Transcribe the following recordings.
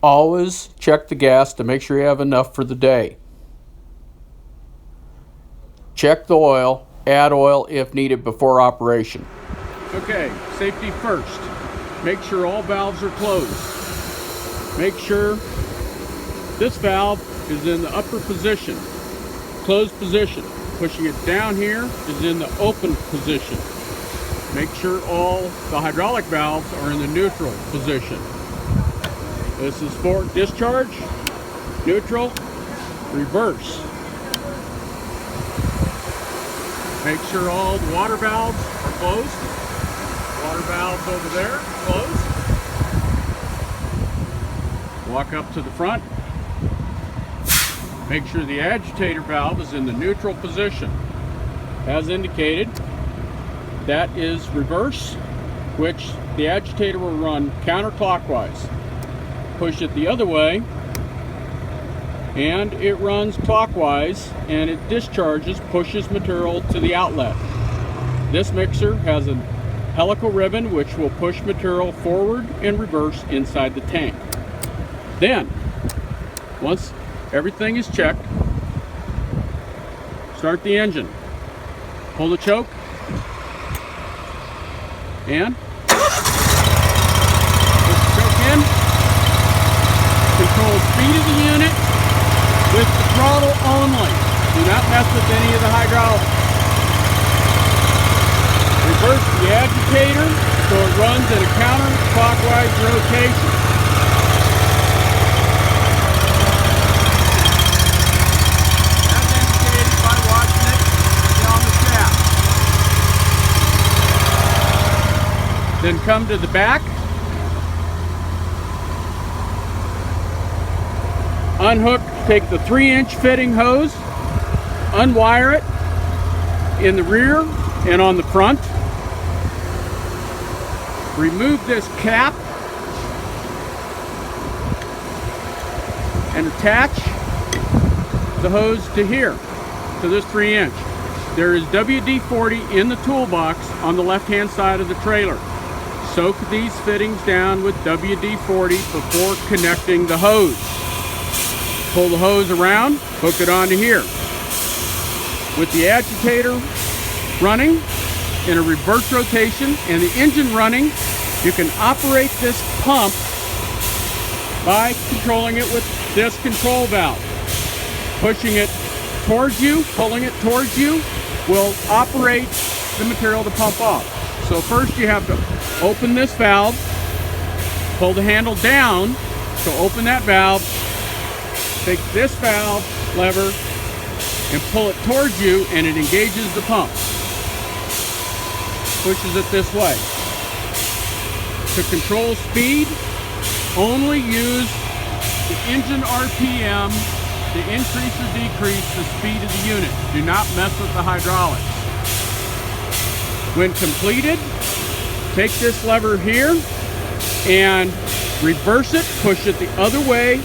Always check the gas to make sure you have enough for the day. Check the oil, add oil if needed before operation. Okay, safety first. Make sure all valves are closed. Make sure this valve is in the upper position, closed position. Pushing it down here is in the open position. Make sure all the hydraulic valves are in the neutral position. This is for discharge, neutral, reverse. Make sure all the water valves are closed. Water valves over there, closed. Walk up to the front. Make sure the agitator valve is in the neutral position. As indicated, that is reverse, which the agitator will run counterclockwise. Push it the other way, and it runs clockwise, and it discharges, pushes material to the outlet. This mixer has a helical ribbon which will push material forward and reverse inside the tank. Then, once everything is checked, start the engine. Pull the choke, and push the choke in. Control speed of the unit with the throttle only. Do not mess with any of the hydraulics. Reverse the agitator so it runs in a counterclockwise rotation. As indicated by watching it on the shaft. Then come to the back. Unhook, take the 3-inch fitting hose, unwire it in the rear and on the front. Remove this cap and attach the hose to here, to this 3-inch. There is WD-40 in the toolbox on the left-hand side of the trailer. Soak these fittings down with WD-40 before connecting the hose. Pull the hose around, hook it onto here. With the agitator running in a reverse rotation and the engine running, you can operate this pump by controlling it with this control valve. Pushing it towards you, pulling it towards you, will operate the material to pump off. So first you have to open this valve, pull the handle down to open that valve, take this valve lever and pull it towards you, and it engages the pump. Pushes it this way. To control speed, only use the engine RPM to increase or decrease the speed of the unit. Do not mess with the hydraulics. When completed, take this lever here and reverse it, push it the other way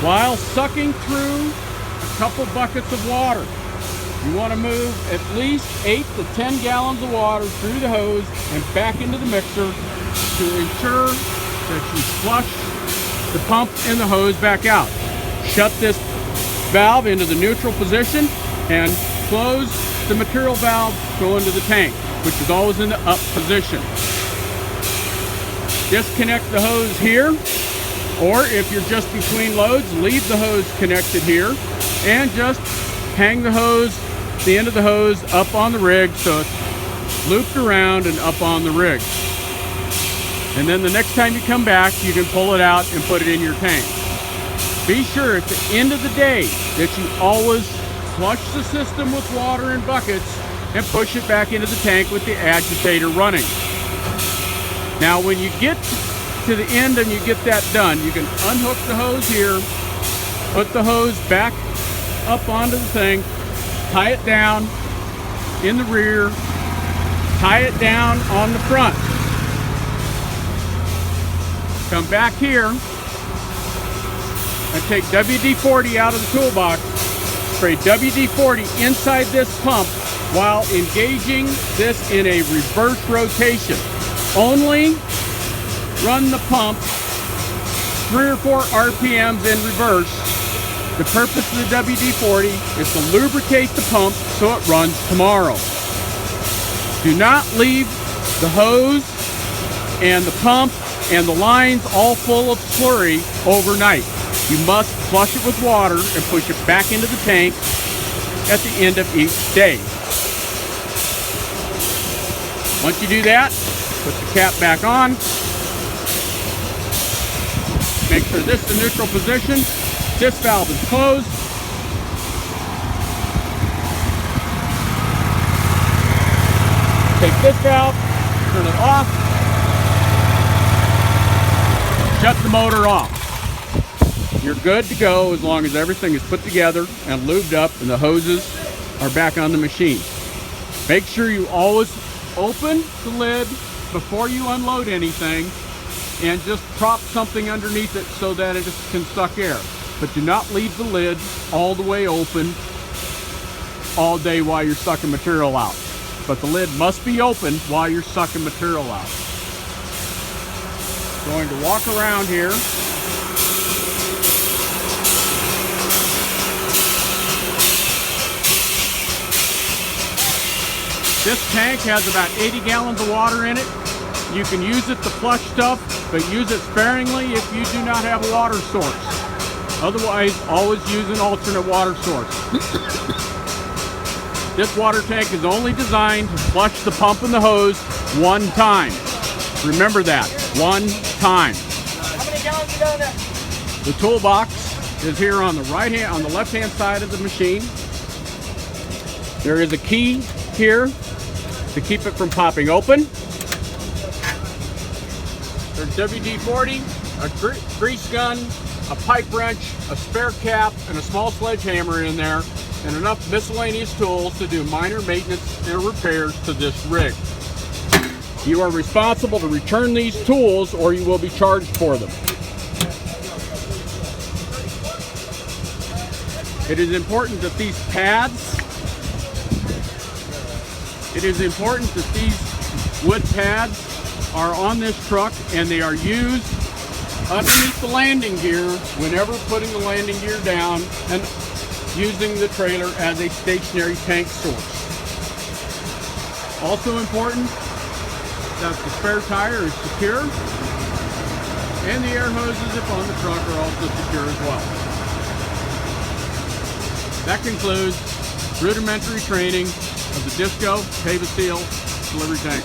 while sucking through a couple buckets of water. You want to move at least 8 to 10 gallons of water through the hose and back into the mixer to ensure that you flush the pump and the hose back out. Shut this valve into the neutral position and close the material valve going to the tank, which is always in the up position. Disconnect the hose here, or if you're just between loads, leave the hose connected here and just hang the hose, the end of the hose, up on the rig so it's looped around and up on the rig. And then the next time you come back, you can pull it out and put it in your tank. Be sure at the end of the day that you always flush the system with water in buckets and push it back into the tank with the agitator running. Now when you get to the end and you get that done, you can unhook the hose here, put the hose back up onto the thing, tie it down in the rear, tie it down on the front. Come back here and take WD-40 out of the toolbox, spray WD-40 inside this pump while engaging this in a reverse rotation. Only run the pump 3 or 4 RPMs in reverse. The purpose of the WD-40 is to lubricate the pump so it runs tomorrow. Do not leave the hose and the pump and the lines all full of slurry overnight. You must flush it with water and push it back into the tank at the end of each day. Once you do that, put the cap back on. Make sure this is the neutral position. This valve is closed. Take this valve, turn it off. Shut the motor off. You're good to go as long as everything is put together and lubed up and the hoses are back on the machine. Make sure you always open the lid before you unload anything and just prop something underneath it so that it can suck air. But do not leave the lid all the way open all day while you're sucking material out. But the lid must be open while you're sucking material out. Going to walk around here. This tank has about 80 gallons of water in it. You can use it to flush stuff, but use it sparingly if you do not have a water source. Otherwise, always use an alternate water source. This water tank is only designed to flush the pump and the hose one time. Remember that, one time. How many gallons you got in there? The toolbox is here on the left-hand side of the machine. There is a key here to keep it from popping open. There's WD-40, a grease gun, a pipe wrench, a spare cap, and a small sledgehammer in there, and enough miscellaneous tools to do minor maintenance and repairs to this rig. You are responsible to return these tools or you will be charged for them. It is important that these wood pads are on this truck and they are used underneath the landing gear whenever putting the landing gear down and using the trailer as a stationary tank source. Also important that the spare tire is secure and the air hoses, if on the truck, are also secure as well. That concludes rudimentary training of the DISSCO Paviseal delivery tank.